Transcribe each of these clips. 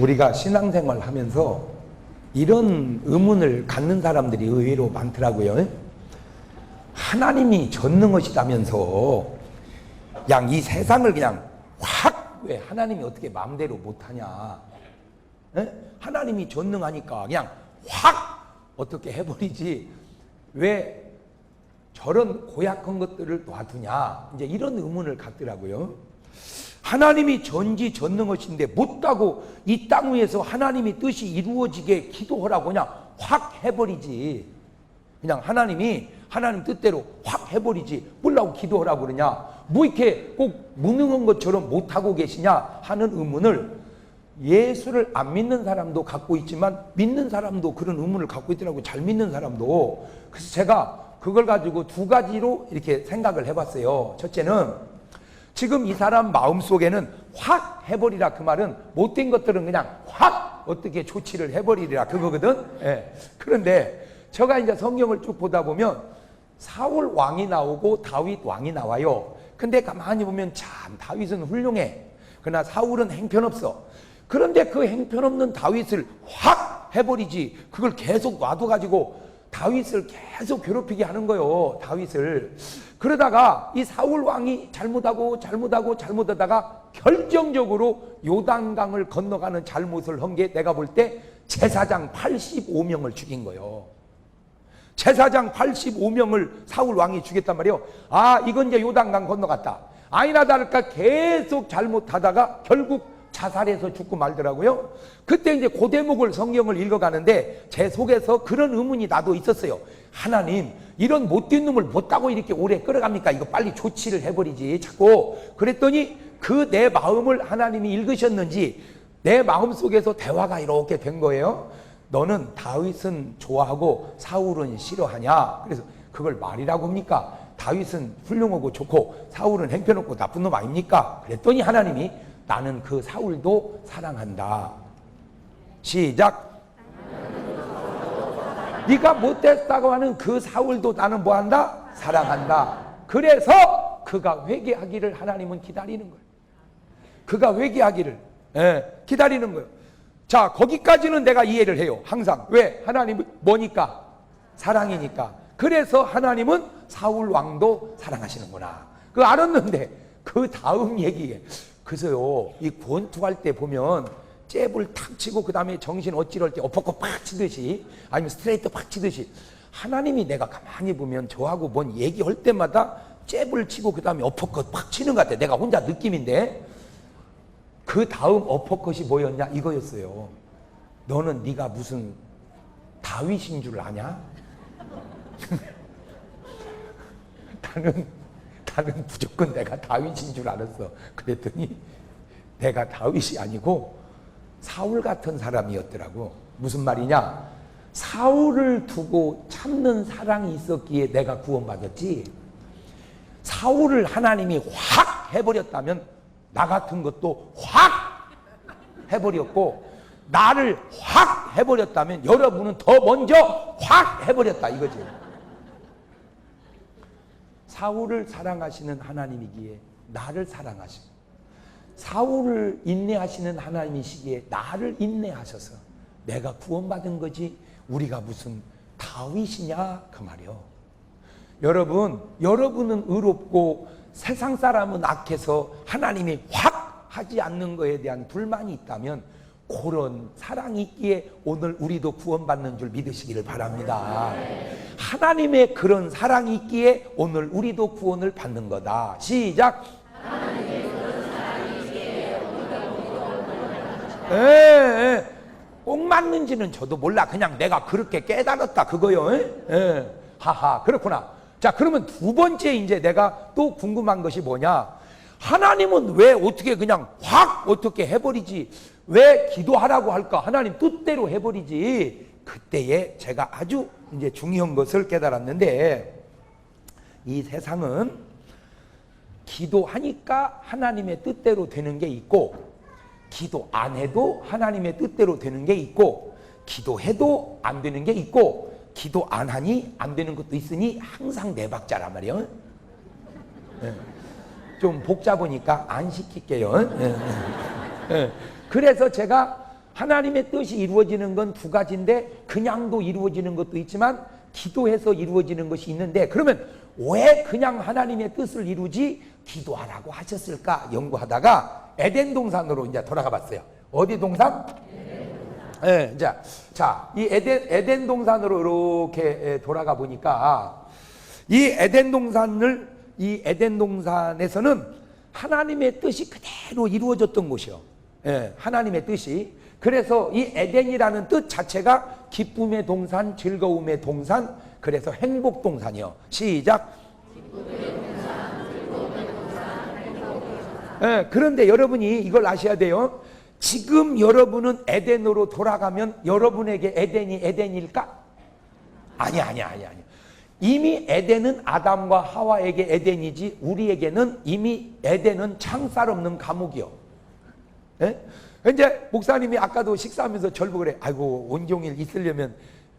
우리가 신앙생활 하면서 이런 의문을 갖는 사람들이 의외로 많더라고요. 하나님이 전능하시다면서 그냥 이 세상을 그냥 확, 왜 하나님이 어떻게 마음대로 못하냐. 하나님이 전능하니까 그냥 확 어떻게 해버리지. 왜 저런 고약한 것들을 놔두냐. 이제 이런 의문을 갖더라고요. 하나님이 전지전능하신데 못하고 이 땅 위에서 하나님이 뜻이 이루어지게 기도하라고 그냥 확 해버리지. 그냥 하나님 뜻대로 확 해버리지. 뭐라고 기도하라고 그러냐. 뭐 이렇게 꼭 무능한 것처럼 못하고 계시냐 하는 의문을 예수를 안 믿는 사람도 갖고 있지만 믿는 사람도 그런 의문을 갖고 있더라고요. 잘 믿는 사람도. 그래서 제가 그걸 가지고 두 가지로 이렇게 생각을 해봤어요. 첫째는 지금 이 사람 마음속에는 확 해버리라, 그 말은 못된 것들은 그냥 확 어떻게 조치를 해버리라 그거거든. 예. 그런데 제가 이제 성경을 쭉 보다 보면 사울 왕이 나오고 다윗 왕이 나와요. 근데 가만히 보면 참 다윗은 훌륭해. 그러나 사울은 행편없어. 그런데 그 행편없는 다윗을 확 해버리지. 그걸 계속 놔둬가지고 다윗을 계속 괴롭히게 하는 거예요. 다윗을. 그러다가 이 사울 왕이 잘못하다가 결정적으로 요단강을 건너가는 잘못을 한 게 내가 볼 때 제사장 85명을 죽인 거예요. 제사장 85명을 사울 왕이 죽였단 말이에요. 아, 이건 이제 요단강 건너갔다. 아니나 다를까 계속 잘못하다가 결국 자살해서 죽고 말더라고요. 그때 이제 그 대목을 성경을 읽어가는데 제 속에서 그런 의문이 나도 있었어요. 하나님, 이런 못된 놈을 못하고 이렇게 오래 끌어갑니까? 이거 빨리 조치를 해버리지 자꾸. 그랬더니 그 내 마음을 하나님이 읽으셨는지 내 마음 속에서 대화가 이렇게 된 거예요. 너는 다윗은 좋아하고 사울은 싫어하냐? 그래서 그걸 말이라고 합니까? 다윗은 훌륭하고 좋고 사울은 행편없고 나쁜 놈 아닙니까? 그랬더니 하나님이 나는 그 사울도 사랑한다. 시작. 네가 못됐다고 하는 그 사울도 나는 뭐한다? 사랑한다. 그래서 그가 회개하기를 하나님은 기다리는 거예요. 그가 회개하기를 기다리는 거예요. 자, 거기까지는 내가 이해를 해요. 항상. 왜? 하나님은 뭐니까? 사랑이니까. 그래서 하나님은 사울 왕도 사랑하시는구나. 그거 알았는데 그 다음 얘기에 그래서요, 이 권투할 때 보면 잽을 탁 치고 그 다음에 정신 어찌럴 때 어퍼컷 팍 치듯이 아니면 스트레이트 팍 치듯이 하나님이 내가 가만히 보면 저하고 뭔 얘기할 때마다 잽을 치고 그 다음에 어퍼컷 팍 치는 것 같아. 내가 혼자 느낌인데 그 다음 어퍼컷이 뭐였냐? 이거였어요. 너는 네가 무슨 다윗인 줄 아냐? 나는 무조건 내가 다윗인 줄 알았어. 그랬더니 내가 다윗이 아니고 사울 같은 사람이었더라고. 무슨 말이냐? 사울을 두고 참는 사랑이 있었기에 내가 구원받았지. 사울을 하나님이 확 해버렸다면 나 같은 것도 확 해버렸고, 나를 확 해버렸다면 여러분은 더 먼저 확 해버렸다 이거지. 사울을 사랑하시는 하나님이기에 나를 사랑하시고, 사울을 인내하시는 하나님이시기에 나를 인내하셔서 내가 구원받은 거지 우리가 무슨 다윗이냐 그 말이요. 여러분은 의롭고 세상 사람은 악해서 하나님이 확 하지 않는 것에 대한 불만이 있다면 그런 사랑이 있기에 오늘 우리도 구원받는 줄 믿으시기를 바랍니다. 하나님의 그런 사랑이 있기에 오늘 우리도 구원을 받는 거다. 시작. 하나님의 그런 사랑이 있기에 오늘도 구원을 받는 거다. 꼭 맞는지는 저도 몰라. 그냥 내가 그렇게 깨달았다 그거요. 하하, 그렇구나. 자, 그러면 두 번째 이제 내가 또 궁금한 것이 뭐냐? 하나님은 왜 어떻게 그냥 확 어떻게 해버리지? 왜 기도하라고 할까? 하나님 뜻대로 해버리지. 그때에 제가 아주 이제 중요한 것을 깨달았는데, 이 세상은 기도하니까 하나님의 뜻대로 되는 게 있고, 기도 안 해도 하나님의 뜻대로 되는 게 있고, 기도해도 안 되는 게 있고, 기도 안 하니 안 되는 것도 있으니 항상 네 박자란 말이에요. 좀 복잡하니까 안 시킬게요. 그래서 제가 하나님의 뜻이 이루어지는 건 두 가지인데 그냥도 이루어지는 것도 있지만 기도해서 이루어지는 것이 있는데, 그러면 왜 그냥 하나님의 뜻을 이루지 기도하라고 하셨을까 연구하다가 에덴 동산으로 이제 돌아가 봤어요. 어디 동산? 예, 자, 이 에덴 동산으로 이렇게 돌아가 보니까 이 에덴 동산에서는 하나님의 뜻이 그대로 이루어졌던 곳이요. 예, 하나님의 뜻이. 그래서 이 에덴이라는 뜻 자체가 기쁨의 동산, 즐거움의 동산, 그래서 행복 동산이요. 시작. 기쁨의 동산, 즐거움의 동산, 행복 동산. 예, 그런데 여러분이 이걸 아셔야 돼요. 지금 여러분은 에덴으로 돌아가면 여러분에게 에덴이 에덴일까? 아니야. 이미 에덴은 아담과 하와에게 에덴이지 우리에게는 이미 에덴은 창살 없는 감옥이요. 예? 이제 목사님이 아까도 식사하면서 절부 그래. 아이고 온종일 있으려면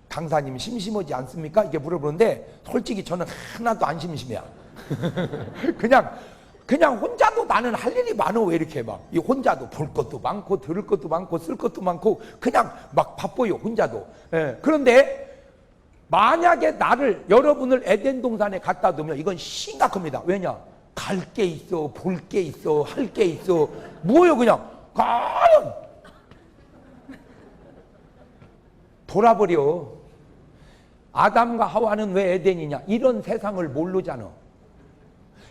강사님 심심하지 않습니까? 이게 물어보는데 솔직히 저는 하나도 안 심심해요. 그냥 혼자도 나는 할 일이 많어. 왜 이렇게 막 이 혼자도 볼 것도 많고 들을 것도 많고 쓸 것도 많고 그냥 막 바빠요 혼자도. 예. 그런데 만약에 여러분을 에덴 동산에 갖다 두면 이건 심각합니다. 왜냐? 갈 게 있어, 볼 게 있어, 할 게 있어. 뭐예요 그냥 과연 돌아버려. 아담과 하와는 왜 에덴이냐? 이런 세상을 모르잖아.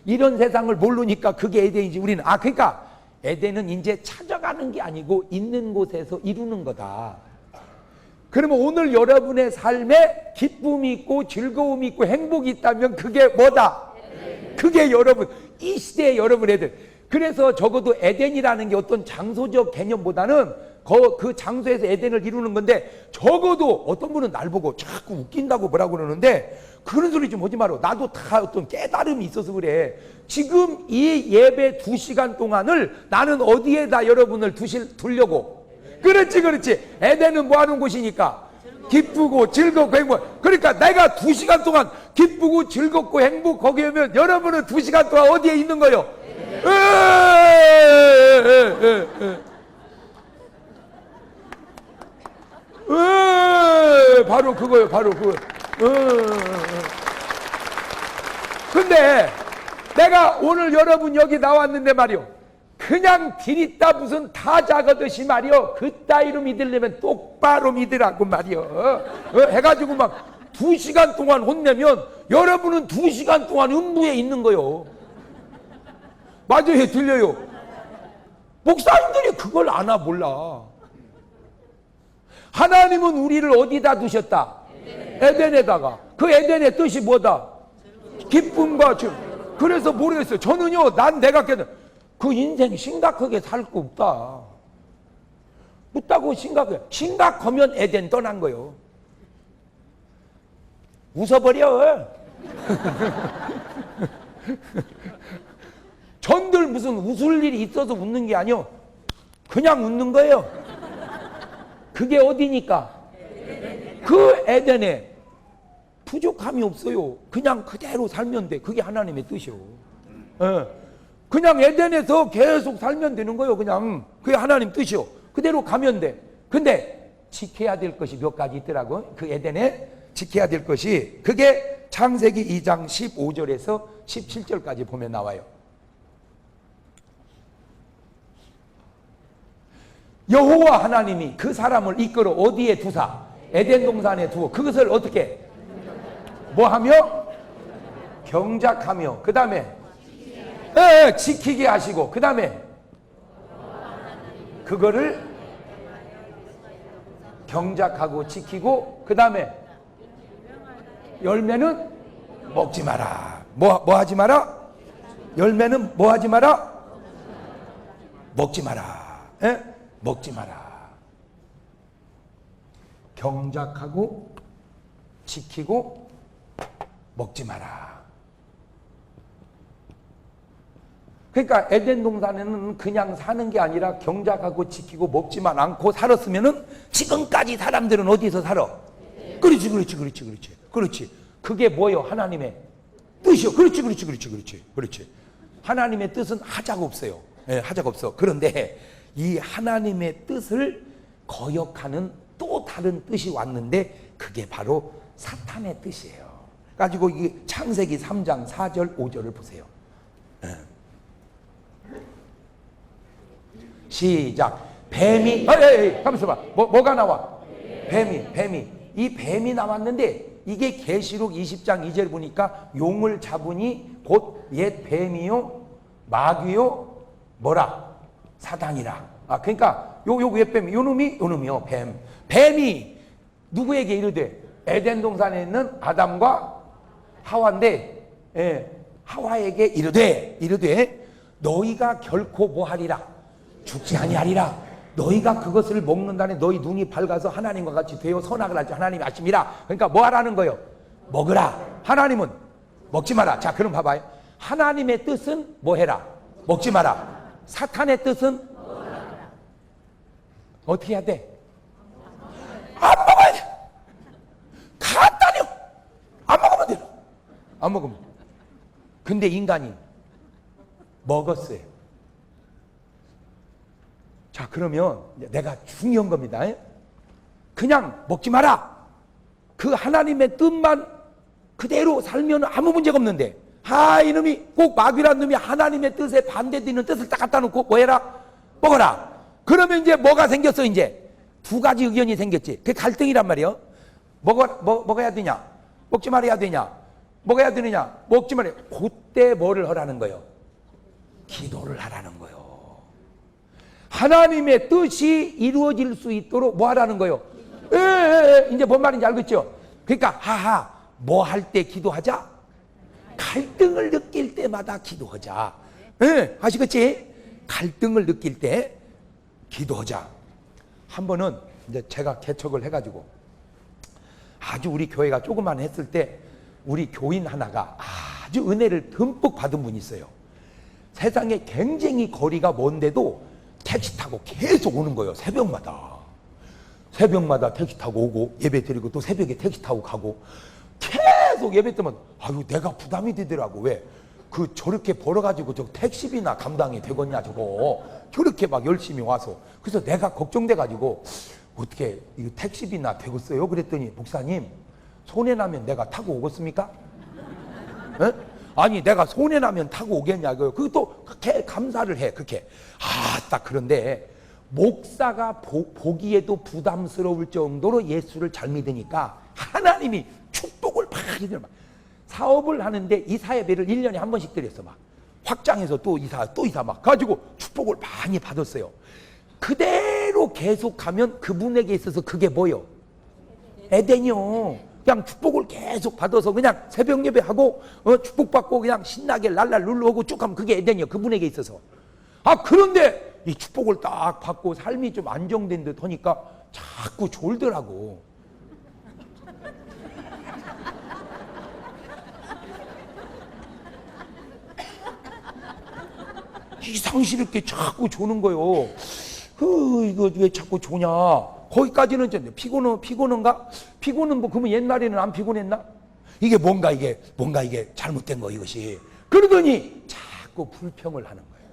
이런 세상을 모르니까 그게 에덴이지. 우리는 그러니까 에덴은 이제 찾아가는 게 아니고 있는 곳에서 이루는 거다. 그러면 오늘 여러분의 삶에 기쁨이 있고 즐거움이 있고 행복이 있다면 그게 뭐다? 그게 여러분, 이 시대의 여러분 애들. 그래서 적어도 에덴이라는 게 어떤 장소적 개념보다는 그 장소에서 에덴을 이루는 건데, 적어도 어떤 분은 날 보고 자꾸 웃긴다고 뭐라고 그러는데 그런 소리 좀 하지 마라. 나도 다 어떤 깨달음이 있어서 그래. 지금 이 예배 2시간 동안을 나는 어디에다 여러분을 두려고? 그렇지. 에덴은 뭐 하는 곳이니까? 기쁘고 즐겁고 행복. 그러니까 내가 2시간 동안 기쁘고 즐겁고 행복하게 하면 여러분은 2시간 동안 어디에 있는 거요? 바로 그거요. 근데 내가 오늘 여러분 여기 나왔는데 말이요. 그냥 디리다 무슨 다 작아듯이 말이요. 그따위로 믿으려면 똑바로 믿으라고 말이요. 해가지고 막 2시간 동안 혼내면 여러분은 2시간 동안 음부에 있는 거요. 맞아요. 들려요. 목사님들이 그걸 아나 몰라. 하나님은 우리를 어디다 두셨다? 에덴에다가. 그 에덴의 뜻이 뭐다? 기쁨과 즐. 그래서 모르겠어요. 저는요, 내가 깨달은 그 인생 심각하게 살 거 없다. 없다고 심각해. 심각하면 에덴 떠난 거요. 웃어버려. 전들 무슨 웃을 일이 있어서 웃는 게 아니요. 그냥 웃는 거예요. 그게 어디니까? 그 에덴에 부족함이 없어요. 그냥 그대로 살면 돼. 그게 하나님의 뜻이요. 그냥 에덴에서 계속 살면 되는 거예요. 그냥 그게 하나님 뜻이요. 그대로 가면 돼. 근데 지켜야 될 것이 몇 가지 있더라고. 그 에덴에 지켜야 될 것이, 그게 창세기 2장 15절에서 17절까지 보면 나와요. 여호와 하나님이 그 사람을 이끌어 어디에 두사? 에덴 동산에 두어 그것을 어떻게? 뭐하며? 경작하며, 그 다음에 지키게 하시고, 그 다음에 그거를 경작하고 지키고, 그 다음에 열매는 먹지 마라. 뭐 하지 마라? 열매는 뭐 하지 마라? 먹지 마라. 먹지 마라. 경작하고 지키고 먹지 마라. 그러니까 에덴 동산에는 그냥 사는 게 아니라 경작하고 지키고 먹지만 않고 살았으면은 지금까지 사람들은 어디서 살아? 그렇지. 그게 뭐요? 하나님의 뜻이요. 그렇지. 하나님의 뜻은 하자가 없어요. 하자가 없어. 그런데 이 하나님의 뜻을 거역하는 또 다른 뜻이 왔는데 그게 바로 사탄의 뜻이에요. 가지고 이 창세기 3장 4절 5절을 보세요. 시작. 뱀이 가만 있어봐. 뭐가 나와? 뱀이. 이 뱀이 나왔는데 이게 계시록 20장 2절 보니까 용을 잡으니 곧 옛 뱀이요 마귀요 뭐라? 사단이라. 그러니까 요 옛뱀 요 놈이요 뱀이 누구에게 이르되 에덴 동산에 있는 아담과 하와인데 하와에게 이르되 너희가 결코 뭐하리라? 죽지 아니하리라. 너희가 그것을 먹는다네 너희 눈이 밝아서 하나님과 같이 되어 선악을 알지 하나님이 아심이라. 그러니까 뭐 하라는 거예요? 먹으라. 하나님은 먹지 마라. 자, 그럼 봐봐요. 하나님의 뜻은 뭐 해라? 먹지 마라. 사탄의 뜻은 어떻게 해야 돼? 안 먹어야 돼. 간단해요. 안 먹으면 돼요. 안 먹으면. 근데 인간이 먹었어요. 자, 그러면 내가 중요한 겁니다. 그냥 먹지 마라. 그 하나님의 뜻만 그대로 살면 아무 문제가 없는데 이놈이 꼭 마귀란 놈이 하나님의 뜻에 반대되는 뜻을 딱 갖다 놓고 뭐 해라? 먹어라. 그러면 이제 뭐가 생겼어? 이제 두 가지 의견이 생겼지. 그게 갈등이란 말이에요. 먹어야 되냐? 먹지 말아야 되냐? 먹어야 되느냐? 먹지 말아야. 그때 뭐를 하라는 거예요? 기도를 하라는 거예요. 하나님의 뜻이 이루어질 수 있도록 뭐 하라는 거예요? 이제 뭔 말인지 알겠죠? 그러니까 뭐 할 때 기도하자? 갈등을 느낄 때마다 기도하자. 아시겠지? 갈등을 느낄 때 기도하자. 한 번은 이제 제가 개척을 해가지고 아주 우리 교회가 조그만 했을 때 우리 교인 하나가 아주 은혜를 듬뿍 받은 분이 있어요. 세상에 굉장히 거리가 먼데도 택시 타고 계속 오는 거예요. 새벽마다 택시 타고 오고 예배 드리고 또 새벽에 택시 타고 가고 계속 예배 때면 내가 부담이 되더라고. 왜? 저렇게 벌어가지고 저 택시비나 감당이 되겠냐 저거. 저렇게 막 열심히 와서. 그래서 내가 걱정돼가지고 어떻게 이거 택시비나 되겠어요? 그랬더니 목사님 손해나면 내가 타고 오겠습니까? 에? 아니 내가 손해나면 타고 오겠냐고요. 그것도 그렇게 감사를 해. 그렇게. 딱 그런데 목사가 보기에도 부담스러울 정도로 예수를 잘 믿으니까 하나님이 축복을 막 사업을 하는데 이사회비를 1년에 한 번씩 드렸어. 막 확장해서 또 이사 막 가지고 축복을 많이 받았어요. 그대로 계속하면 그분에게 있어서 그게 뭐요? 에덴이요. 그냥 축복을 계속 받아서 그냥 새벽 예배하고 축복받고 그냥 신나게 랄랄 룰루하고 쭉 하면 그게 에덴이요. 그분에게 있어서. 그런데 이 축복을 딱 받고 삶이 좀 안정된 듯 하니까 자꾸 졸더라고. 이상스럽게 자꾸 조는 거요. 이거 왜 자꾸 조냐? 거기까지는 좀 피곤한가? 피곤은 그러면 옛날에는 안 피곤했나? 이게 뭔가 이게 잘못된 거 이것이. 그러더니 자꾸 불평을 하는 거예요.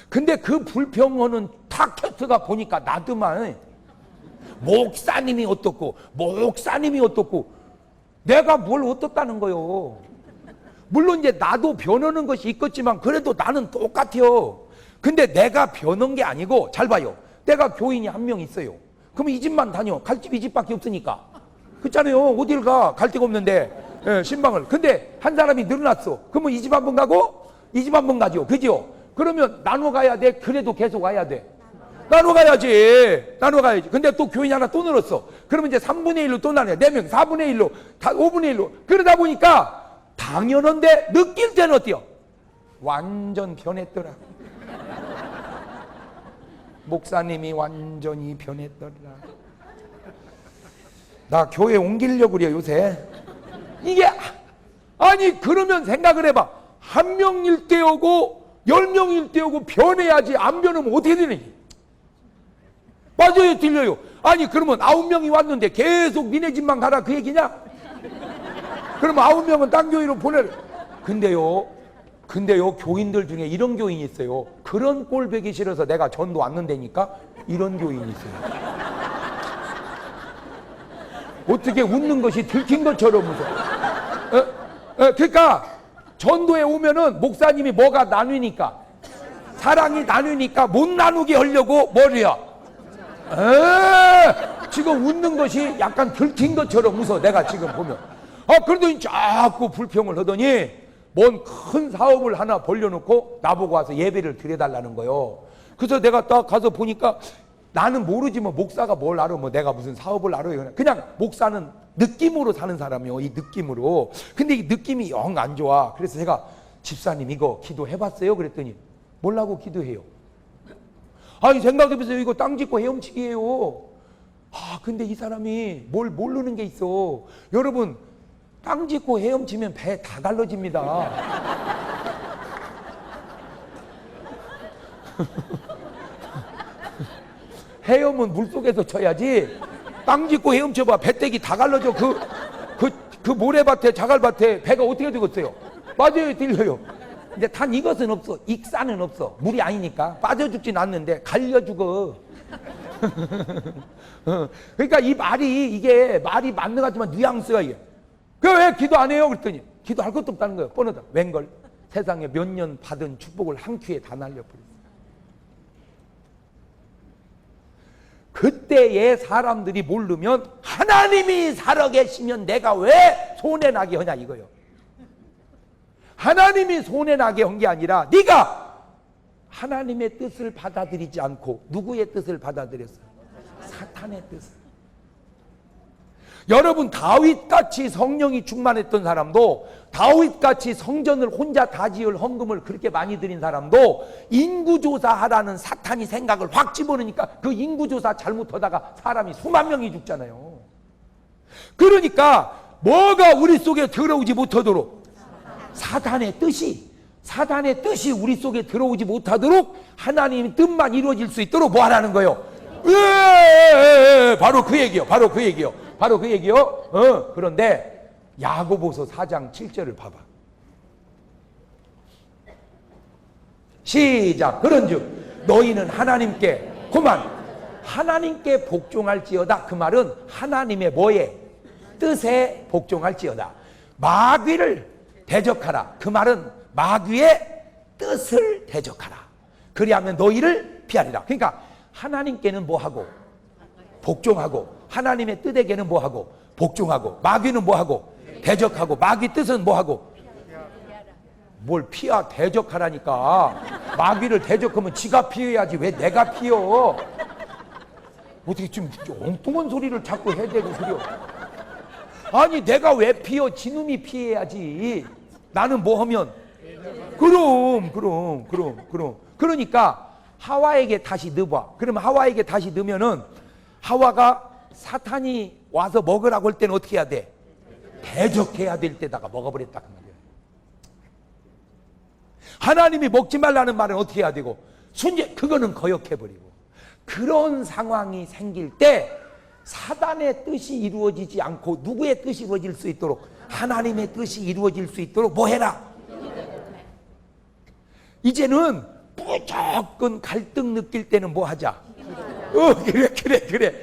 근데 그 불평하는 팟캐스트가 보니까 나도만 목사님이 어떻고 내가 뭘 어떻다는 거요. 물론 이제 나도 변하는 것이 있겠지만 그래도 나는 똑같아요. 근데 내가 변한 게 아니고 잘 봐요. 내가 교인이 한 명 있어요. 그럼 이 집만 다녀. 갈 집 이 집밖에 없으니까. 그렇잖아요. 어딜 가? 갈 데가 없는데 신방을. 근데 한 사람이 늘어났어. 그러면 이 집 한 번 가고 이 집 한 번 가죠. 그죠? 그러면 나눠 가야 돼? 그래도 계속 와야 돼? 나눠 가야지. 근데 또 교인이 하나 또 늘었어. 그러면 이제 3분의 1로 또 나눠. 4명 4분의 1로 5분의 1로. 그러다 보니까 당연한데 느낄 때는 어때요? 완전 변했더라. 목사님이 완전히 변했더라. 나 교회 옮기려고 그래요 요새. 이게 그러면 생각을 해봐. 한 명일 때 오고 10명일 때 오고 변해야지. 안 변하면 어떻게 되니? 맞아요, 들려요. 그러면 9명이 왔는데 계속 니네 집만 가라 그 얘기냐? 그러면 9명은 딴 교회로 보내려. 근데요 교인들 중에 이런 교인이 있어요. 그런 꼴 보기 싫어서 내가 전도 왔는데니까 이런 교인이 있어요. 어떻게 웃는 것이 들킨 것처럼 웃어. 그러니까 전도에 오면은 목사님이 뭐가 나누니까, 사랑이 나누니까 못 나누게 하려고 뭐래요? 지금 웃는 것이 약간 들킨 것처럼 웃어. 내가 지금 보면. 그러더니 자꾸 불평을 하더니 뭔 큰 사업을 하나 벌려놓고 나보고 와서 예배를 드려달라는 거요. 그래서 내가 딱 가서 보니까 나는 모르지만 목사가 뭘 알아. 뭐 내가 무슨 사업을 알아요. 그냥 목사는 느낌으로 사는 사람이요. 이 느낌으로. 근데 이 느낌이 영 안 좋아. 그래서 제가 집사님 이거 기도해봤어요? 그랬더니 뭐라고 기도해요? 아니 생각해보세요. 이거 땅 짓고 헤엄치기예요. 근데 이 사람이 뭘 모르는 게 있어. 여러분 땅 짓고 헤엄치면 배 다 갈라집니다. 헤엄은 물속에서 쳐야지. 땅 짓고 헤엄쳐봐. 배때기 다 갈라져. 그 모래밭에 자갈밭에 배가 어떻게 되겠어요? 맞아요. 들려요. 근데 단 이것은 없어. 익사는 없어. 물이 아니니까. 빠져 죽진 않는데 갈려 죽어. 그러니까 이 말이, 이게 말이 맞는 것 같지만 뉘앙스가 이게. 왜 기도 안 해요? 그랬더니 기도할 것도 없다는 거예요. 뻔하다. 웬걸? 세상에 몇 년 받은 축복을 한 큐에 다 날려버렸어요. 그때의 사람들이 모르면 하나님이 살아계시면 내가 왜 손해나게 하냐 이거요. 하나님이 손해나게 한 게 아니라 네가 하나님의 뜻을 받아들이지 않고 누구의 뜻을 받아들였어요? 사탄의 뜻을. 여러분 다윗같이 성령이 충만했던 사람도, 다윗같이 성전을 혼자 다 지을 헌금을 그렇게 많이 드린 사람도 인구조사하라는 사탄이 생각을 확 집어넣으니까 그 인구조사 잘못하다가 사람이 수만 명이 죽잖아요. 그러니까 뭐가 우리 속에 들어오지 못하도록 사탄의 뜻이 우리 속에 들어오지 못하도록 하나님의 뜻만 이루어질 수 있도록 뭐 하라는 거예요? 바로 그 얘기요. 바로 그 얘기요. 그런데 야고보서 4장 7절을 봐봐. 시작. 그런즉 너희는 하나님께 복종할지어다. 그 말은 하나님의 뭐에? 뜻에 복종할지어다. 마귀를 대적하라. 그 말은 마귀의 뜻을 대적하라. 그리하면 너희를 피하리라. 그러니까 하나님께는 뭐하고? 복종하고, 하나님의 뜻에게는 뭐하고? 복종하고, 마귀는 뭐하고? 대적하고, 마귀 뜻은 뭐하고? 뭘 피하? 대적하라니까. 마귀를 대적하면 지가 피해야지 왜 내가 피해? 어떻게 좀 엉뚱한 소리를 자꾸 해대고 소리요. 아니 내가 왜 피해? 지놈이 피해야지. 나는 뭐 하면? 그럼. 그러니까 하와에게 다시 넣어봐. 그러면 하와에게 다시 넣으면은 하와가 사탄이 와서 먹으라고 할 때는 어떻게 해야 돼? 대적해야 될 때다가 먹어버렸다 그 말이야. 하나님이 먹지 말라는 말은 어떻게 해야 되고? 그거는 거역해버리고. 그런 상황이 생길 때 사단의 뜻이 이루어지지 않고 누구의 뜻이 이루어질 수 있도록, 하나님의 뜻이 이루어질 수 있도록 뭐 해라? 이제는 무조건 갈등 느낄 때는 뭐 하자? 그래.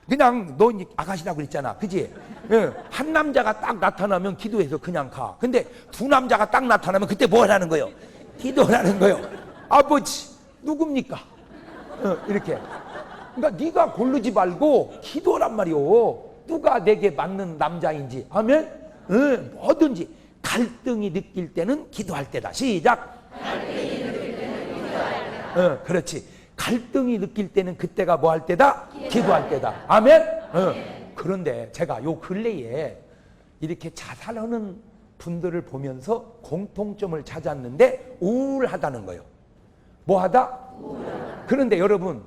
그냥 너 아가씨라고 그랬잖아. 그지? 한 남자가 딱 나타나면 기도해서 그냥 가. 근데 두 남자가 딱 나타나면 그때 뭐 하라는 거예요? 기도하라는 거예요. 아버지 누굽니까? 이렇게. 그러니까 네가 고르지 말고 기도란 말이오. 누가 내게 맞는 남자인지 하면 뭐든지 갈등이 느낄 때는 기도할 때다. 시작. 갈등이 느낄 때는 기도할 때다. 그렇지. 갈등이 느낄 때는 그때가 뭐 할 때다? 기도할 때다. 아멘? 그런데 제가 요 근래에 이렇게 자살하는 분들을 보면서 공통점을 찾았는데 우울하다는 거예요. 뭐하다? 그런데 여러분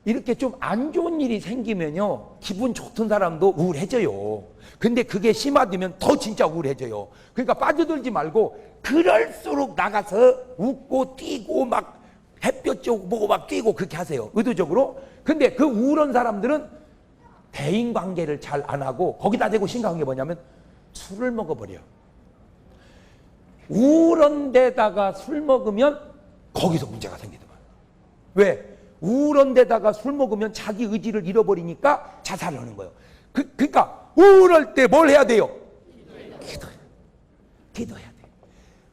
이렇게 좀 안 좋은 일이 생기면요 기분 좋던 사람도 우울해져요. 근데 그게 심화되면 더 진짜 우울해져요. 그러니까 빠져들지 말고 그럴수록 나가서 웃고 뛰고 막 햇볕 쬐고 보고 막 뛰고 그렇게 하세요. 의도적으로. 근데 그 우울한 사람들은 대인관계를 잘 안 하고 거기다 대고 심각한 게 뭐냐면 술을 먹어버려요. 우울한 데다가 술 먹으면 거기서 문제가 생기더만. 왜? 우울한 데다가 술 먹으면 자기 의지를 잃어버리니까 자살을 하는 거예요. 그러니까 우울할 때 뭘 해야 돼요? 기도해야 돼.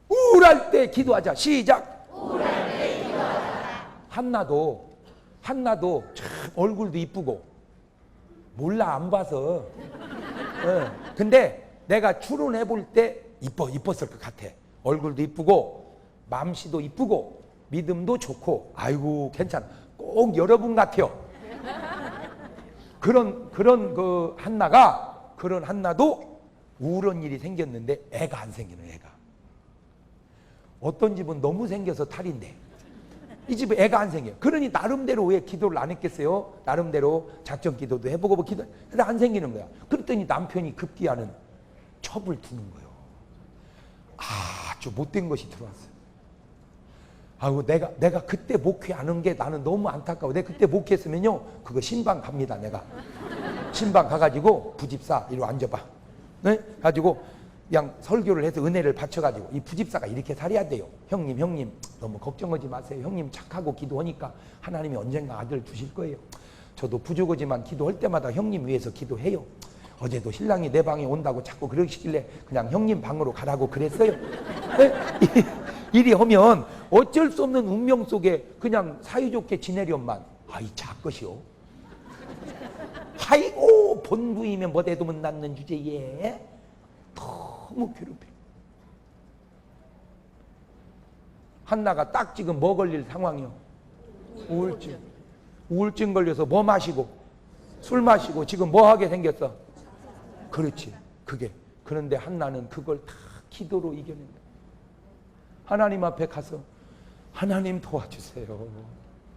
우울할 때 기도하자. 시작. 우울할 때 기도하자. 한나도 참 얼굴도 이쁘고 몰라 안 봐서. 근데 내가 추론해 볼 때 이뻤을 것 같아. 얼굴도 이쁘고 맘씨도 이쁘고 믿음도 좋고 아이고 괜찮아. 꼭 여러분 같아요. 그런 그 한나도 우울한 일이 생겼는데 애가 안 생기는 애가. 어떤 집은 너무 생겨서 탈인데 이 집은 애가 안 생겨요. 그러니 나름대로 왜 기도를 안 했겠어요? 나름대로 작전 기도도 해보고 뭐 기도. 근데 안 생기는 거야. 그랬더니 남편이 급기야는 첩을 두는 거예요. 아주 못된 것이 들어왔어요. 아이고 내가 그때 목회 안 한 게 나는 너무 안타까워. 내가 그때 목회했으면요 그거 신방 갑니다. 내가 신방 가가지고 부집사 이리 앉아봐. 네? 가지고 그냥 설교를 해서 은혜를 바쳐가지고 이 부집사가 이렇게 살아야 돼요. 형님 너무 걱정하지 마세요. 형님 착하고 기도하니까 하나님이 언젠가 아들 주실 거예요. 저도 부족하지만 기도할 때마다 형님 위해서 기도해요. 어제도 신랑이 내 방에 온다고 자꾸 그러시길래 그냥 형님 방으로 가라고 그랬어요. 네? 이리 하면 어쩔 수 없는 운명 속에 그냥 사이좋게 지내련만 아이 작것이요. 아이고 본부이면 뭐대도 못 낳는 주제에 너무 괴롭혀. 한나가 딱 지금 뭐 걸릴 상황이요? 우울증 걸려서 뭐 마시고 술 마시고 지금 뭐 하게 생겼어? 그렇지 그게. 그런데 한나는 그걸 다 기도로 이겨낸다. 하나님 앞에 가서 하나님 도와주세요.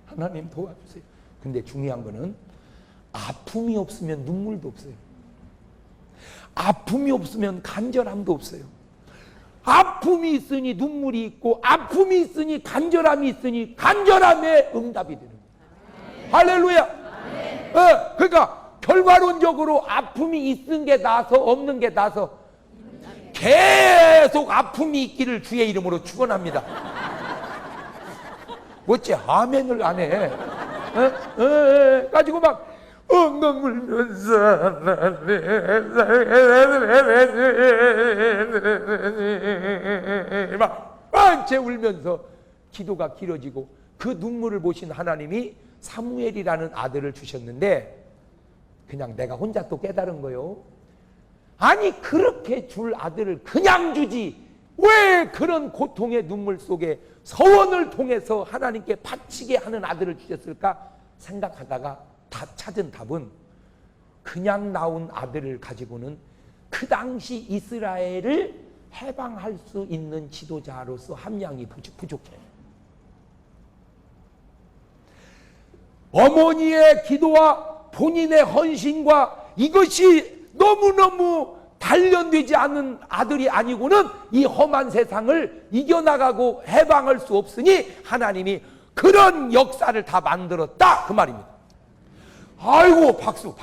하나님 도와주세요. 근데 중요한 거는 아픔이 없으면 눈물도 없어요. 아픔이 없으면 간절함도 없어요. 아픔이 있으니 눈물이 있고 아픔이 있으니 간절함이 있으니 간절함에 응답이 되는 거예요. 할렐루야. 그러니까 결과론적으로 아픔이 있는 게 나아서 없는 게 나아서 계속 아픔이 있기를 주의 이름으로 축원합니다. 어째 아멘을 안 해? 가지고 막 엉엉 울면서 막 빵채 울면서 기도가 길어지고 그 눈물을 보신 하나님이 사무엘이라는 아들을 주셨는데 그냥 내가 혼자 또 깨달은 거요. 아니 그렇게 줄 아들을 그냥 주지 왜 그런 고통의 눈물 속에 서원을 통해서 하나님께 바치게 하는 아들을 주셨을까 생각하다가 다 찾은 답은 그냥 나온 아들을 가지고는 그 당시 이스라엘을 해방할 수 있는 지도자로서 함량이 부족해. 어머니의 기도와 본인의 헌신과 이것이 너무너무 단련되지 않은 아들이 아니고는 이 험한 세상을 이겨나가고 해방할 수 없으니 하나님이 그런 역사를 다 만들었다 그 말입니다. 아이고 박수.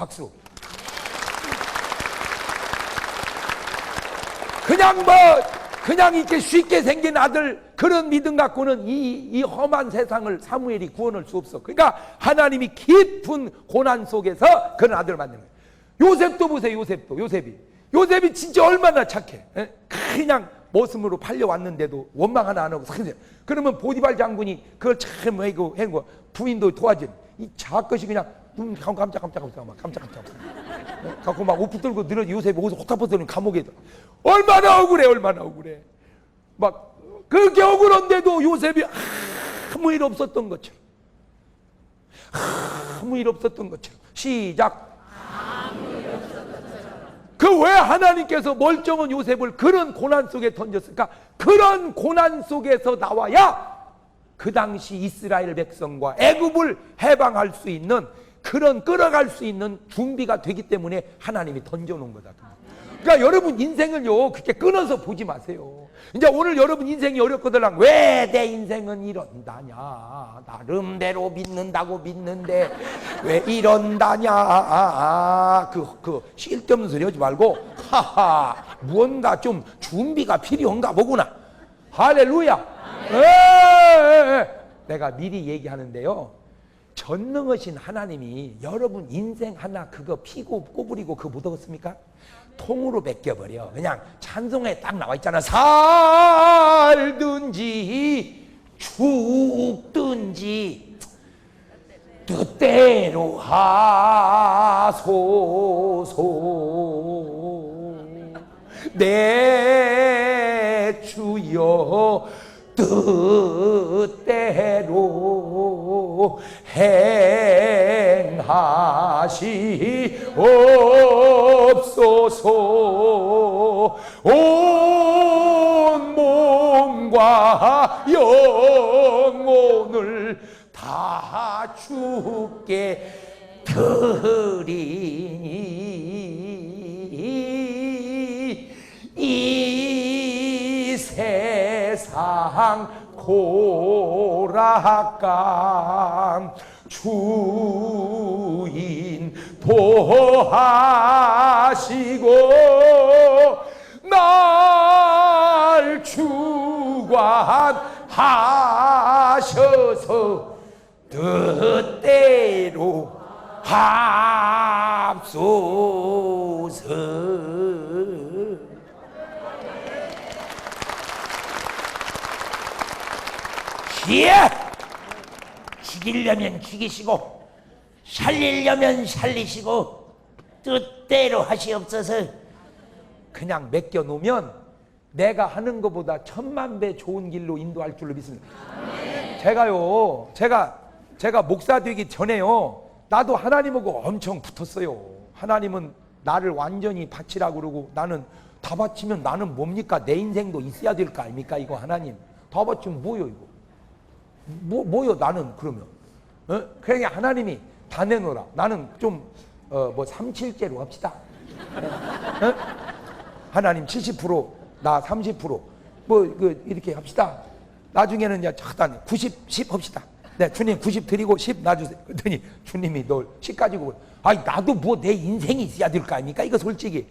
그냥 이렇게 쉽게 생긴 아들 그런 믿음 갖고는 이 험한 세상을 사무엘이 구원할 수 없어. 그러니까 하나님이 깊은 고난 속에서 그런 아들을 만드는 거예요. 요셉도 보세요. 요셉이 진짜 얼마나 착해. 그냥 머슴으로 팔려왔는데도 원망 하나 안 하고 그러면 보디발 장군이 그걸 참 해고 부인도 도와준 이 작것이 그냥 눈 깜짝 갖고 막 옷 붙들고 늘어지. 요셉이 옷을 호타 벗더니 감옥에 얼마나 억울해. 막 그렇게 억울한데도 요셉이 아무 일 없었던 것처럼 시작. 그 왜 하나님께서 멀쩡한 요셉을 그런 고난 속에 던졌을까? 그런 고난 속에서 나와야 그 당시 이스라엘 백성과 애굽을 해방할 수 있는 그런 끌어갈 수 있는 준비가 되기 때문에 하나님이 던져놓은 거다. 그러니까 여러분 인생을요 그렇게 끊어서 보지 마세요. 이제 오늘 여러분 인생이 어렵거든. 왜 내 인생은 이런다냐? 나름대로 믿는다고 믿는데 왜 이런다냐? 그 쓸데없는 소리 하지 말고 하하 무언가 좀 준비가 필요한가 보구나. 할렐루야. 내가 미리 얘기하는데요. 전능하신 하나님이 여러분 인생 하나 그거 피고 꼬부리고 그거 못 얻었습니까? 통으로 맡겨버려. 그냥 찬송에 딱 나와 있잖아. 살든지 죽든지 뜻대로 하소서. 내 주여 뜻대로 행하시옵소서. 온 몸과 영혼을 다 주께 드리니 이 세상 고락감 주인 도하시고 날 주관하셔서 뜻대로 합소서. 예! 죽이려면 죽이시고 살리려면 살리시고 뜻대로 하시옵소서. 그냥 맡겨놓으면 내가 하는 것보다 1000만 배 좋은 길로 인도할 줄로 믿습니다. 제가 목사 되기 전에요, 나도 하나님하고 엄청 붙었어요. 하나님은 나를 완전히 바치라고 그러고, 나는 다 바치면 나는 뭡니까? 내 인생도 있어야 될 거 아닙니까? 이거 하나님 다 바치면 뭐요 이거? 뭐요 나는 그러면? 그러니까 하나님이 다 내놓으라. 나는 좀 37제로 합시다. 하나님 70%, 나 30%, 이렇게 합시다. 나중에는 이제 90, 10 합시다. 네, 주님 90 드리고 10 놔주세요. 그랬더니 주님이 널 10 가지고, 아니 나도 뭐 내 인생이 있어야 될 거 아닙니까? 이거 솔직히.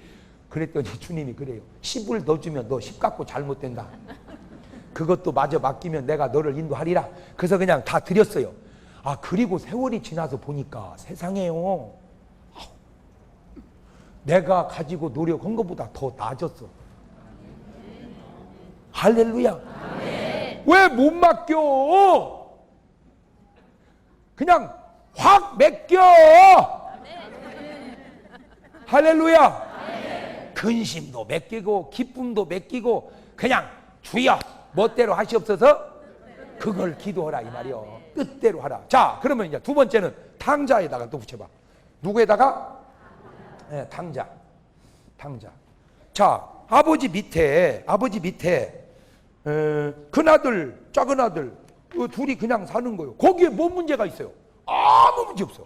그랬더니 주님이 그래요. 10을 넣어주면 너 10 갖고 잘못된다. 그것도 마저 맡기면 내가 너를 인도하리라. 그래서 그냥 다 드렸어요. 아, 그리고 세월이 지나서 보니까 세상에요, 내가 가지고 노력한 것보다 더 나아졌어. 할렐루야. 왜 못 맡겨? 그냥 확 맡겨. 할렐루야. 근심도 맡기고 기쁨도 맡기고 그냥 주여 멋대로 하시옵소서. 그걸 기도하라 이 말이요. 뜻대로 하라. 자, 그러면 이제 두 번째는 탕자에다가 또 붙여봐. 누구에다가? 네, 탕자. 자, 아버지 밑에 큰아들 작은아들 둘이 그냥 사는 거예요. 거기에 뭐 문제가 있어요? 아무 문제 없어.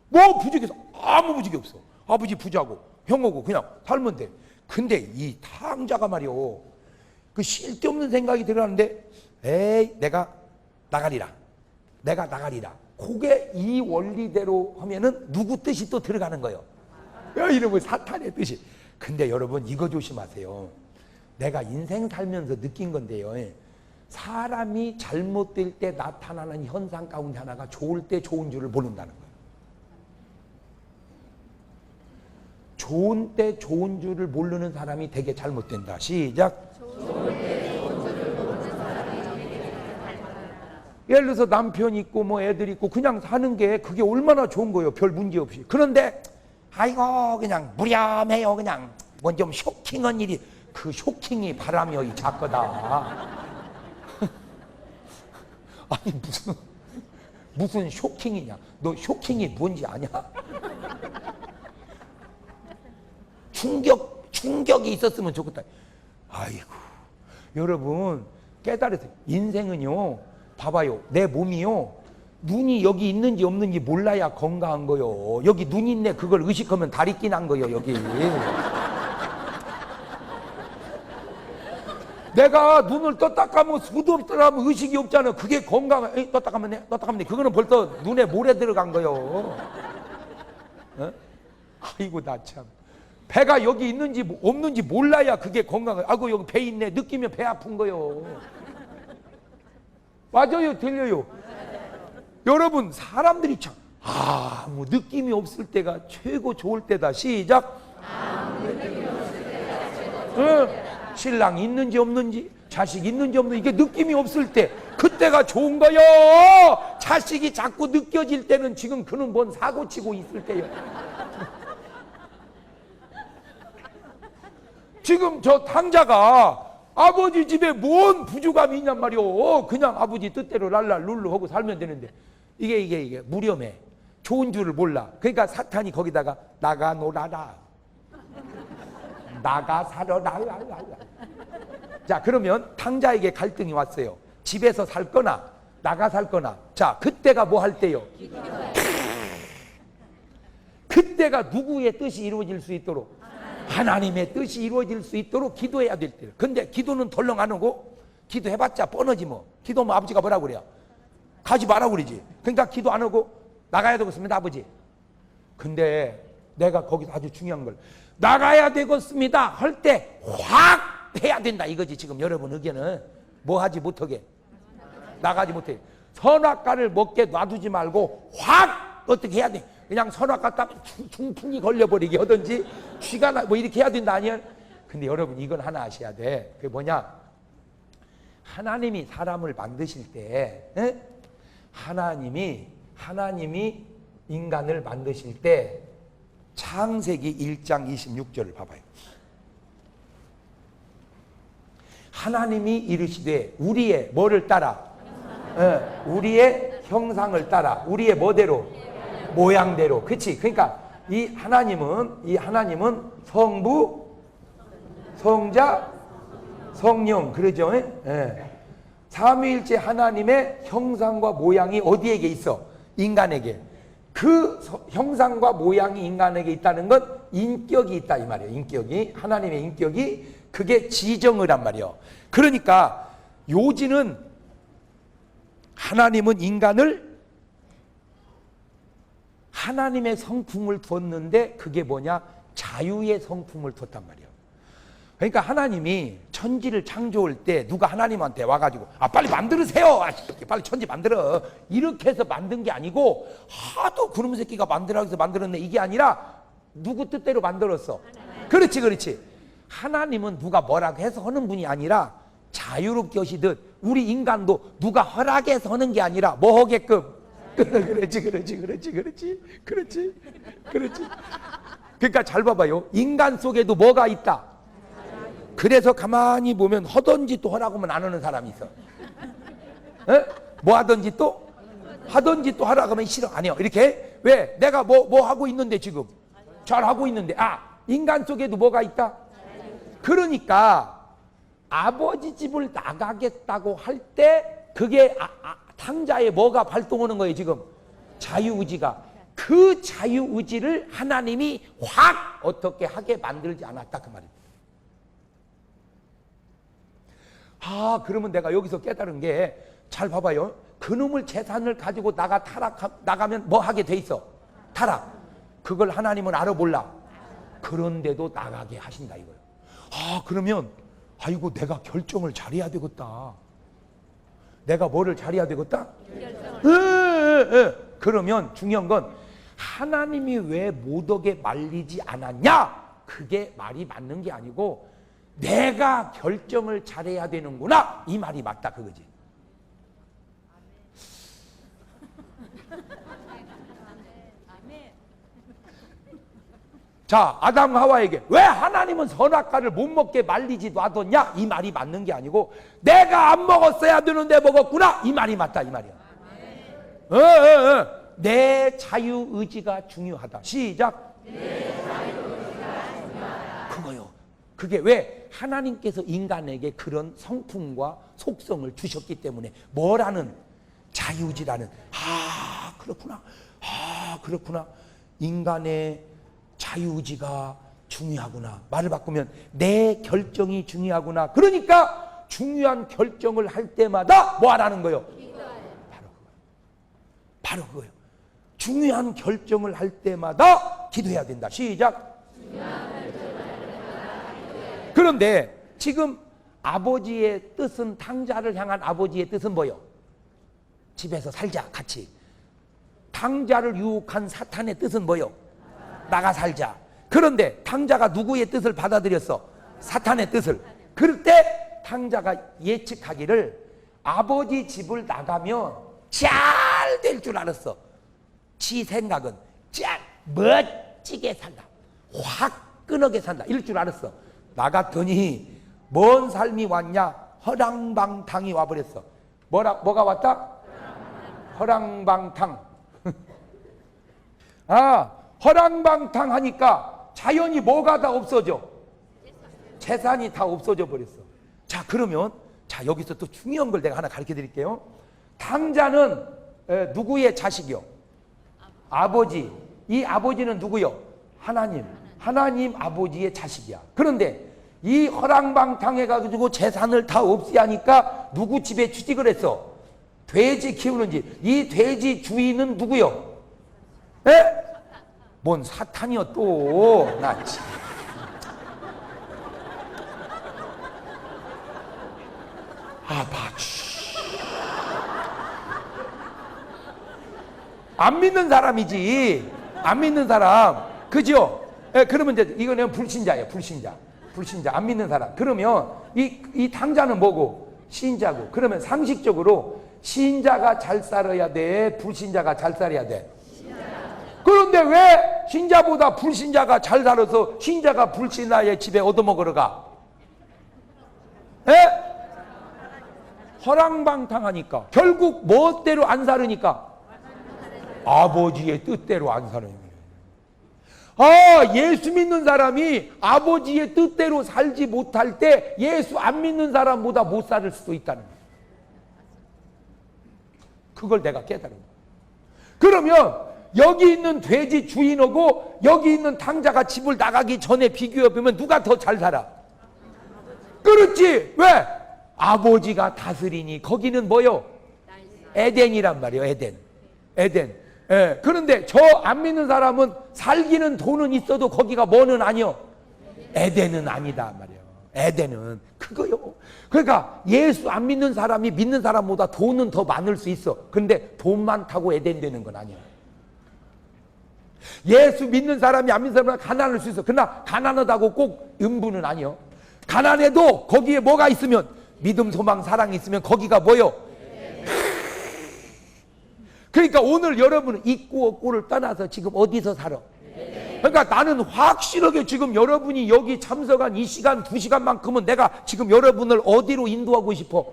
뭐 부족해서 아무 문제 없어. 아버지 부자고 형하고 그냥 살면 돼. 근데 이 탕자가 말이요, 그 쓸데없는 생각이 들어가는데, 에이 내가 나가리라. 그게 이 원리대로 하면은 누구 뜻이 또 들어가는 거예요? 이러면 사탄의 뜻이. 근데 여러분 이거 조심하세요. 내가 인생 살면서 느낀 건데요, 사람이 잘못될 때 나타나는 현상 가운데 하나가 좋을 때 좋은 줄을 모른다는 거예요. 좋은 때 좋은 줄을 모르는 사람이 되게 잘못된다. 시작. 예를 들어서 남편 있고 뭐 애들 있고 그냥 사는 게 그게 얼마나 좋은 거예요. 별 문제 없이. 그런데 아이고 그냥 무렴해요. 그냥 뭐 좀 쇼킹한 일이, 그 쇼킹이 바람이 작거다. 아니 무슨 쇼킹이냐? 너 쇼킹이 뭔지 아냐? 충격이 있었으면 좋겠다. 아이고 여러분 깨달으세요. 인생은요, 봐봐요, 내 몸이요, 눈이 여기 있는지 없는지 몰라야 건강한 거요. 여기 눈 있네 그걸 의식하면 다리 끼난 거요. 여기 내가 눈을 떴다 까면 수도 없더라면 의식이 없잖아. 그게 건강. 떴다 까면 돼, 떴다 까면 돼. 그거는 벌써 눈에 모래 들어간 거요. 아이고 나 참, 배가 여기 있는지 없는지 몰라야 그게 건강해. 아이고 여기 배 있네 느끼면 배 아픈 거요. 맞아요, 들려요? 여러분 사람들이 참 아무 느낌이 없을 때가 최고 좋을 때다. 시작. 신랑이 있는지 없는지, 자식이 있는지 없는지, 이게 느낌이 없을 때 그때가 좋은 거요. 자식이 자꾸 느껴질 때는 지금 그는 뭔 사고 치고 있을 때요. 지금 저 탕자가 아버지 집에 뭔 부족함이 있냔 말이오. 그냥 아버지 뜻대로 랄랄 룰루 하고 살면 되는데 이게 무렴해. 좋은 줄을 몰라. 그러니까 사탄이 거기다가 나가 놀아라, 나가 살아라. 자, 그러면 탕자에게 갈등이 왔어요. 집에서 살 거나 나가 살 거나. 자, 그때가 뭐 할 때요? 그때가 누구의 뜻이 이루어질 수 있도록, 하나님의 뜻이 이루어질 수 있도록 기도해야 될 때요. 근데 기도는 덜렁 안 오고, 기도해봤자 뻔하지 뭐. 기도하면 아버지가 뭐라고 그래요? 가지 마라고 그러지. 그러니까 기도 안 하고 나가야 되겠습니다, 아버지. 근데 내가 거기서 아주 중요한 걸, 나가야 되겠습니다 할 때 확 해야 된다 이거지. 지금 여러분 의견은 뭐 하지 못하게, 나가지 못해. 선악과를 먹게 놔두지 말고 확 어떻게 해야 돼. 그냥 선악과 따면 중풍이 걸려버리게 하든지 쥐가 나 뭐 이렇게 해야 된다 아니야. 근데 여러분 이건 하나 아셔야 돼. 그게 뭐냐, 하나님이 사람을 만드실 때, 하나님이 인간을 만드실 때 창세기 1장 26절을 봐봐요. 하나님이 이르시되 우리의 뭐를 따라? 우리의 형상을 따라. 우리의 뭐대로? 모양대로. 그치? 그러니까 이 하나님은 성부, 성자, 성령. 그러죠? 삼위일체 하나님의 형상과 모양이 어디에게 있어? 인간에게. 그 형상과 모양이 인간에게 있다는 건 인격이 있다 이 말이에요. 인격이, 하나님의 인격이, 그게 지정을 한 말이에요. 그러니까 요지는 하나님은 인간을 하나님의 성품을 뒀는데 그게 뭐냐? 자유의 성품을 뒀단 말이에요. 그러니까 하나님이 천지를 창조할 때 누가 하나님한테 와가지고 빨리 만들으세요, 빨리 천지 만들어, 이렇게 해서 만든 게 아니고, 하도 그놈 새끼가 만들라고 해서 만들었네, 이게 아니라 누구 뜻대로 만들었어? 그렇지. 하나님은 누가 뭐라고 해서 하는 분이 아니라 자유롭게 하시듯 우리 인간도 누가 허락해서 하는 게 아니라 뭐 하게끔. 그렇지. 그러니까 잘 봐봐요. 인간 속에도 뭐가 있다. 그래서 가만히 보면 하던지 또 하라고 하면 안 하는 사람이 있어. 뭐 하던지 또 하라고 하면 싫어, 안 해요. 이렇게. 왜? 내가 뭐 하고 있는데, 지금 잘 하고 있는데. 인간 속에도 뭐가 있다. 그러니까 아버지 집을 나가겠다고 할 때 그게 탕자에 뭐가 발동하는 거예요, 지금? 자유의지가. 그 자유의지를 하나님이 확 어떻게 하게 만들지 않았다, 그 말입니다. 그러면 내가 여기서 깨달은 게, 잘 봐봐요. 그놈의 재산을 가지고 나가면 뭐 하게 돼 있어? 타락. 그걸 하나님은 알아 몰라? 그런데도 나가게 하신다 이거예요. 그러면 아이고, 내가 결정을 잘해야 되겠다. 내가 뭐를 잘해야 되겠다? 그러면 중요한 건, 하나님이 왜 못 오게 말리지 않았냐? 그게 말이 맞는 게 아니고, 내가 결정을 잘해야 되는구나, 이 말이 맞다 그거지. 자, 아담 하와에게 왜 하나님은 선악과를 못 먹게 말리지 놔뒀냐? 이 말이 맞는 게 아니고, 내가 안 먹었어야 되는데 먹었구나, 이 말이 맞다 이 말이야. 내 자유의지가 중요하다. 시작. 내 자유의지가 중요하다. 그거요. 그게 왜? 하나님께서 인간에게 그런 성품과 속성을 주셨기 때문에, 뭐라는? 자유의지라는. 그렇구나. 인간의 자유의지가 중요하구나. 말을 바꾸면 내 결정이 중요하구나. 그러니까 중요한 결정을 할 때마다 뭐 하라는 거예요? 바로 그거예요. 중요한 결정을 할 때마다 기도해야 된다. 시작. 그런데 지금 아버지의 뜻은, 탕자를 향한 아버지의 뜻은 뭐예요? 집에서 살자, 같이. 탕자를 유혹한 사탄의 뜻은 뭐요? 나가 살자. 그런데 탕자가 누구의 뜻을 받아들였어? 사탄의 뜻을. 그럴 때 탕자가 예측하기를 아버지 집을 나가면 잘 될 줄 알았어. 지 생각은 잘 멋지게 산다, 화끈하게 산다, 이럴 줄 알았어. 나갔더니 뭔 삶이 왔냐? 허랑방탕이 와버렸어. 뭐가 왔다? 허랑방탕. 아, 허랑방탕 하니까 자연히 뭐가 다 없어져? 재산이 다 없어져 버렸어. 자, 그러면 자, 여기서 또 중요한 걸 내가 하나 가르쳐 드릴게요. 탕자는 누구의 자식이요? 아버지. 이 아버지는 누구요? 하나님. 하나님 아버지의 자식이야. 그런데 이 허랑방탕해가지고 재산을 다 없애하니까 누구 집에 취직을 했어? 돼지 키우는 집. 이 돼지 주인은 누구요? 에? 뭔 사탄이요 또. 나 참. 안 믿는 사람이지. 안 믿는 사람. 그죠? 그러면 이제 이거는 불신자예요. 불신자. 안 믿는 사람. 그러면 이 탕자는 뭐고? 신자고. 그러면 상식적으로 신자가 잘 살아야 돼? 불신자가 잘 살아야 돼? 그런데 왜 신자보다 불신자가 잘 살아서 신자가 불신자의 집에 얻어먹으러 가? 에? 허랑방탕하니까. 결국 멋대로 안 살으니까 아버지의 뜻대로 안 사는 거예요. 아, 예수 믿는 사람이 아버지의 뜻대로 살지 못할 때 예수 안 믿는 사람보다 못 살 수도 있다는 거예요. 그걸 내가 깨달은 거예요. 그러면 여기 있는 돼지 주인하고 여기 있는 탕자가 집을 나가기 전에 비교해보면 누가 더 잘 살아? 그렇지. 왜? 아버지가 다스리니. 거기는 뭐요? 에덴이란 말이에요. 에덴. 예. 그런데 저 안 믿는 사람은 살기는 돈은 있어도 거기가 뭐는 아니요? 에덴은 아니다 말이에요. 에덴은 그거요. 그러니까 예수 안 믿는 사람이 믿는 사람보다 돈은 더 많을 수 있어. 근데 돈 많다고 에덴 되는 건 아니야. 예수 믿는 사람이 안 믿는 사람보다 가난할 수 있어. 그러나 가난하다고 꼭 음부는 아니요. 가난해도 거기에 뭐가 있으면 믿음, 소망, 사랑이 있으면 거기가 뭐요? 그러니까 오늘 여러분은 있고 없고를 떠나서 지금 어디서 살아? 그러니까 나는 확실하게 지금 여러분이 여기 참석한 이 시간, 2시간만큼은 내가 지금 여러분을 어디로 인도하고 싶어?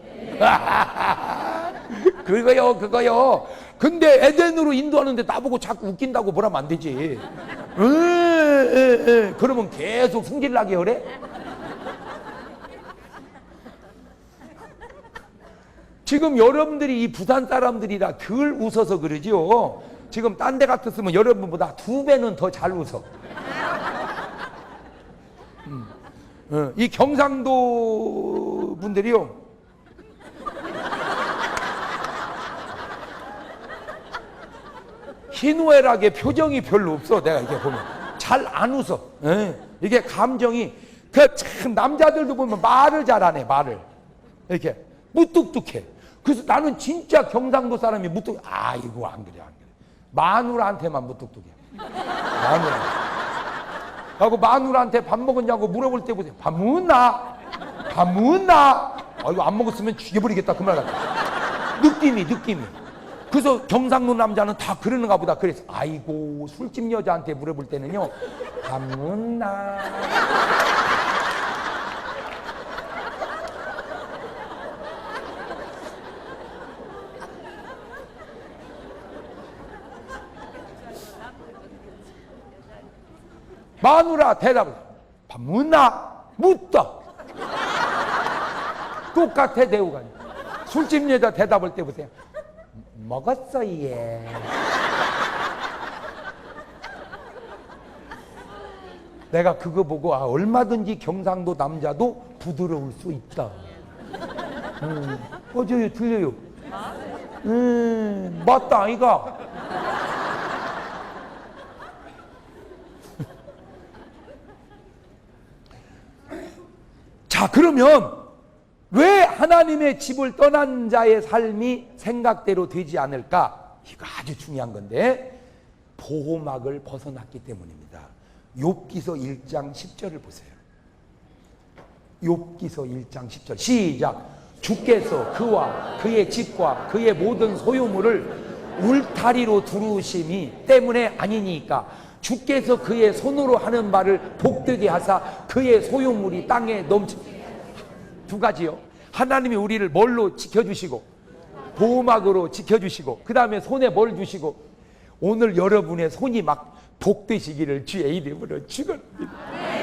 그거요. 근데 에덴으로 인도하는데 나보고 자꾸 웃긴다고 뭐라면 안 되지. 그러면 계속 승질나게 그래? 지금 여러분들이 이 부산 사람들이라 덜 웃어서 그러지요. 지금 딴 데 같았으면 여러분보다 2배는 더 잘 웃어. 이 경상도 분들이요. 희노애락의 표정이 별로 없어. 내가 이렇게 보면 잘 안 웃어. 이게 감정이 참 남자들도 보면 말을 잘 안 해. 말을 이렇게 무뚝뚝해. 그래서 나는 진짜 경상도 사람이 무뚝. 아이고 안 그래. 마누라한테만 무뚝뚝해. 하고 마누라한테 밥 먹었냐고 물어볼 때 보세요. 밥 먹었나? 아이고 안 먹었으면 죽여버리겠다 그 말 같아. 느낌이. 그래서 경상도 남자는 다 그러는가 보다. 그래서 아이고 술집 여자한테 물어볼 때는요. 밥 먹었나? 마누라 대답을 밥 먹나? 묻다. 똑같아 대우가. 술집 여자 대답할 때 보세요. 먹었어 얘. 내가 그거 보고 얼마든지 경상도 남자도 부드러울 수 있다. 어저요 들려요. 맞다 아이가. 자, 그러면 왜 하나님의 집을 떠난 자의 삶이 생각대로 되지 않을까? 이거 아주 중요한 건데 보호막을 벗어났기 때문입니다. 욥기서 1장 10절을 보세요. 욥기서 1장 10절 시작. 주께서 그와 그의 집과 그의 모든 소유물을 울타리로 두르심이 때문에 아니니까 주께서 그의 손으로 하는 말을 복되게 하사 그의 소유물이 땅에 넘치. 두 가지요. 하나님이 우리를 뭘로 지켜주시고 보호막으로 지켜주시고 그 다음에 손에 뭘 주시고 오늘 여러분의 손이 막 복되시기를 주의 이름으로 축원합니다.